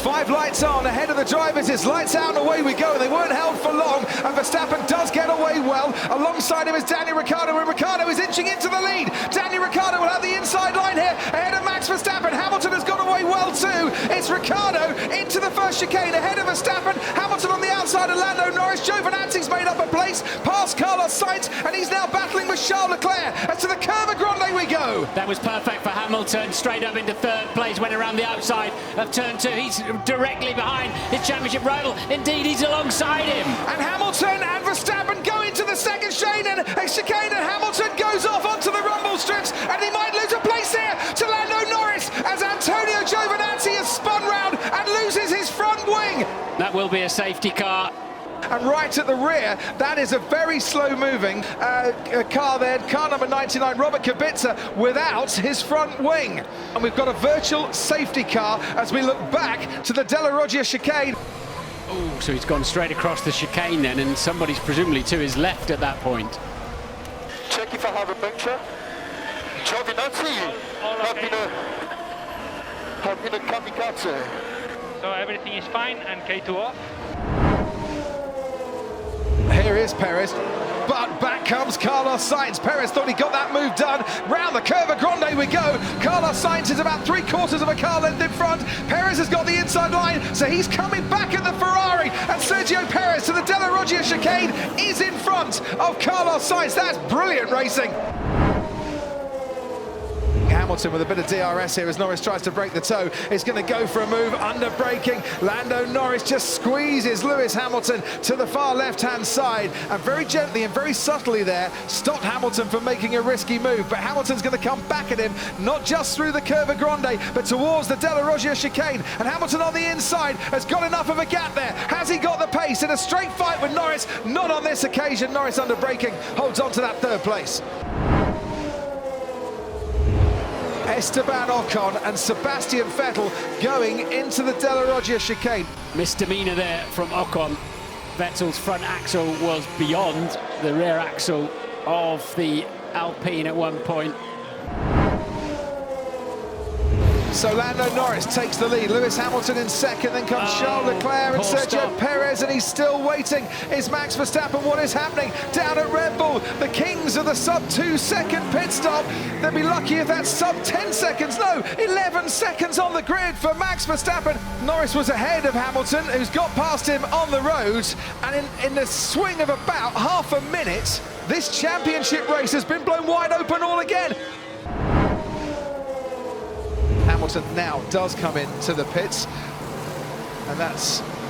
5 lights on ahead of the drivers. It's lights out and away we go. And they weren't held for long. And Verstappen does get away well. Alongside him is Daniel Ricciardo, and Ricciardo is inching into the lead. Daniel Ricciardo will have the inside line here ahead of Max Verstappen. Hamilton has got away well too. It's Ricciardo into the first chicane ahead of Verstappen. Hamilton on the outside of Lando Norris. Giovinazzi's made up a place past Carlos Sainz, and he's now battling with Charles Leclerc. And to the Curva Grande we go. That was perfect for Hamilton, straight up into third place, went around the outside of turn 2. He's directly behind his championship rival. Indeed, he's alongside him. And Hamilton and Verstappen go into the second chicane, and Hamilton goes off onto the rumble strips, and he might lose a place here to Lando Norris as Antonio Giovinazzi has spun round and loses his front wing. That will be a safety car. And right at the rear, that is a very slow-moving car there, car number 99, Robert Kubica, without his front wing. And we've got a virtual safety car as we look back to the Della Roggia chicane. Oh, so he's gone straight across the chicane then, and somebody's presumably to his left at that point. Check if I have a puncture. Giovinazzi, have been a kamikaze. So everything is fine and K2 off. Here is Perez, but back comes Carlos Sainz. Perez thought he got that move done. Round the Curva Grande we go. Carlos Sainz is about 3/4 of a car length in front. Perez has got the inside line, so he's coming back at the Ferrari. And Sergio Perez to the Della Roggia chicane is in front of Carlos Sainz. That's brilliant racing. Hamilton with a bit of DRS here as Norris tries to break the toe. Is going to go for a move under braking. Lando Norris just squeezes Lewis Hamilton to the far left-hand side, and very gently and very subtly there stopped Hamilton from making a risky move. But Hamilton's going to come back at him, not just through the Curva Grande, but towards the Della Roggia chicane. And Hamilton on the inside has got enough of a gap there. Has he got the pace in a straight fight with Norris? Not on this occasion. Norris under braking holds on to that third place. Esteban Ocon and Sebastian Vettel going into the Della Roggia chicane. Misdemeanor there from Ocon. Vettel's front axle was beyond the rear axle of the Alpine at one point. So Lando Norris takes the lead. Lewis Hamilton in second, then comes Charles Leclerc and Sergio Perez, and he's still waiting. Is Max Verstappen? What is happening down at Red Bull? The kings of the sub-2 second pit stop. They'll be lucky if that's sub-10 seconds. No, 11 seconds on the grid for Max Verstappen. Norris was ahead of Hamilton, who's got past him on the road, and in the swing of about half a minute, this championship race has been blown wide open all again. Hamilton now does come into the pits, and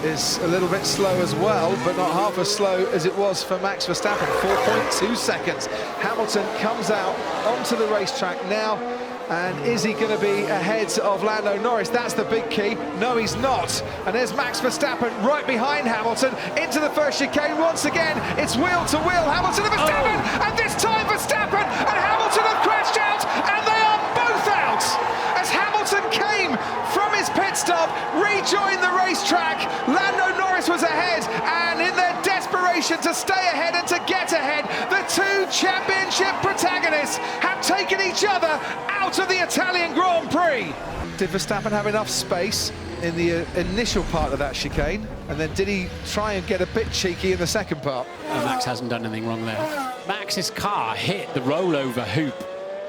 is a little bit slow as well, but not half as slow as it was for Max Verstappen. 4.2 seconds. Hamilton comes out onto the racetrack now, and is he going to be ahead of Lando Norris? That's the big key. No, he's not. And there's Max Verstappen right behind Hamilton into the first chicane. Once again, it's wheel to wheel. Hamilton and Verstappen, and this time Verstappen and Hamilton have crashed out, and they are both out. As Hamilton came from his pit stop, rejoined the racetrack, Lando Norris was ahead, and in their desperation to stay ahead and to get ahead, the two championship protagonists have taken each other out of the Italian Grand Prix. Did Verstappen have enough space in the initial part of that chicane, and then did he try and get a bit cheeky in the second part? Max hasn't done anything wrong there. Max's car hit the rollover hoop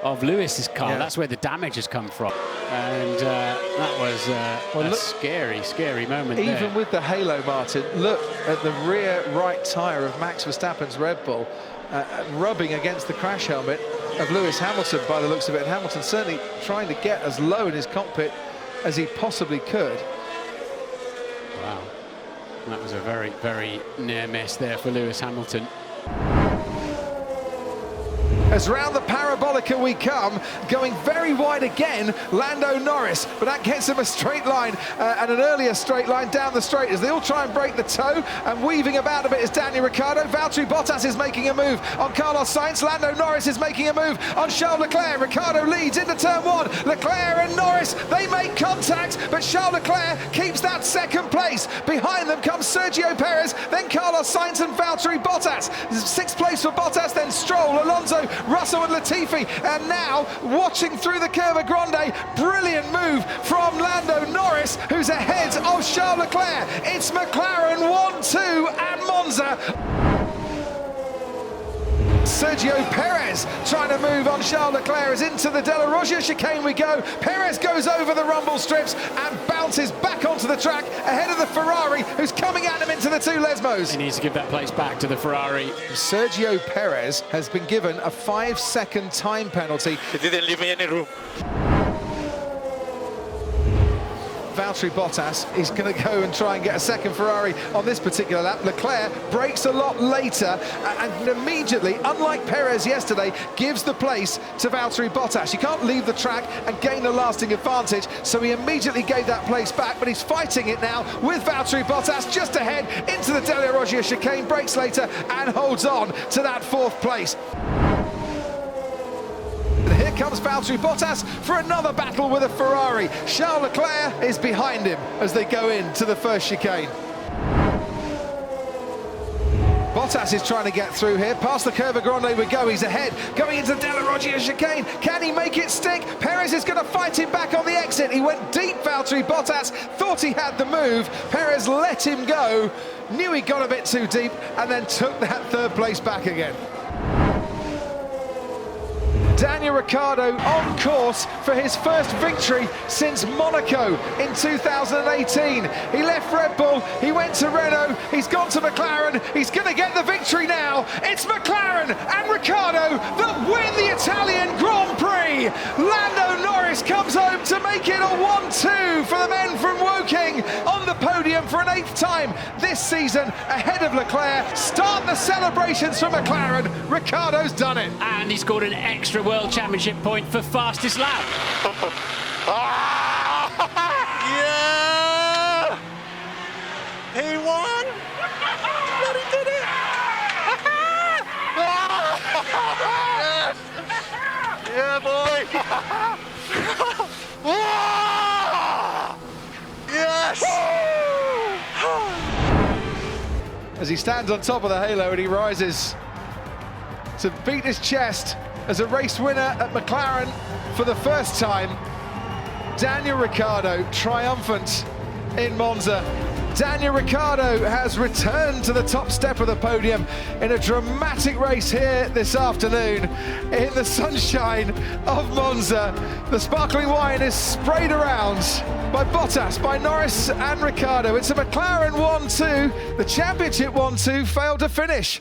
of Lewis's car. Yeah. That's where the damage has come from, and that was a scary moment. Even there. with the halo, Martin, look at the rear right tyre of Max Verstappen's Red Bull rubbing against the crash helmet of Lewis Hamilton by the looks of it, and Hamilton certainly trying to get as low in his cockpit as he possibly could. Wow, that was a very, very near miss there for Lewis Hamilton. As round the parabolica we come, going very wide again, Lando Norris, but that gets him a straight line and an earlier straight line down the straight as they all try and break the toe, and weaving about a bit is Daniel Ricciardo. Valtteri Bottas is making a move on Carlos Sainz. Lando Norris is making a move on Charles Leclerc. Ricciardo leads into turn one. Leclerc and Norris, they make contact, but Charles Leclerc keeps that second place. Behind them comes Sergio Perez, then Carlos Sainz and Valtteri Bottas. Sixth place for Bottas, then Stroll, Alonso, Russell and Latifi, and now watching through the Curva Grande. Brilliant move from Lando Norris, who's ahead of Charles Leclerc. It's McLaren 1-2 at Monza. Sergio Perez trying to move on Charles Leclerc as into the Della Roggia chicane we go. Perez goes over the rumble strips and bounces back onto the track ahead of the Ferrari, who's coming at him into the two Lesmos. He needs to give that place back to the Ferrari. Sergio Perez has been given a 5-second time penalty. He didn't leave me any room. Valtteri Bottas is going to go and try and get a second Ferrari on this particular lap. Leclerc brakes a lot later and immediately, unlike Perez yesterday, gives the place to Valtteri Bottas. You can't leave the track and gain a lasting advantage, so he immediately gave that place back, but he's fighting it now with Valtteri Bottas just ahead into the Della Roggia chicane, brakes later and holds on to that 4th place. Here comes Valtteri Bottas for another battle with a Ferrari. Charles Leclerc is behind him as they go into the first chicane. Bottas is trying to get through here. Past the Curva Grande we go. He's ahead, going into Della Roggia chicane. Can he make it stick? Perez is going to fight him back on the exit. He went deep, Valtteri Bottas. Thought he had the move. Perez let him go. Knew he got a bit too deep and then took that 3rd place back again. Daniel Ricciardo on course for his first victory since Monaco in 2018. He left Red Bull, he went to Renault, he's gone to McLaren, he's going to get the victory now. It's McLaren and Ricciardo that win the Italian Grand Prix. Lando Norris comes home to make it a 1-2 for the men from Woking on the podium for an 8th time this season ahead of Leclerc. Start the celebrations for McLaren. Ricciardo's done it. And he scored an extra World Championship point for fastest lap. Yeah! He won! But he did it! Yes! Yeah, boy! Yes! As he stands on top of the halo and he rises to beat his chest as a race winner at McLaren for the first time. Daniel Ricciardo triumphant in Monza. Daniel Ricciardo has returned to the top step of the podium in a dramatic race here this afternoon in the sunshine of Monza. The sparkling wine is sprayed around by Bottas, by Norris and Ricciardo. It's a McLaren 1-2. The championship 1-2 failed to finish.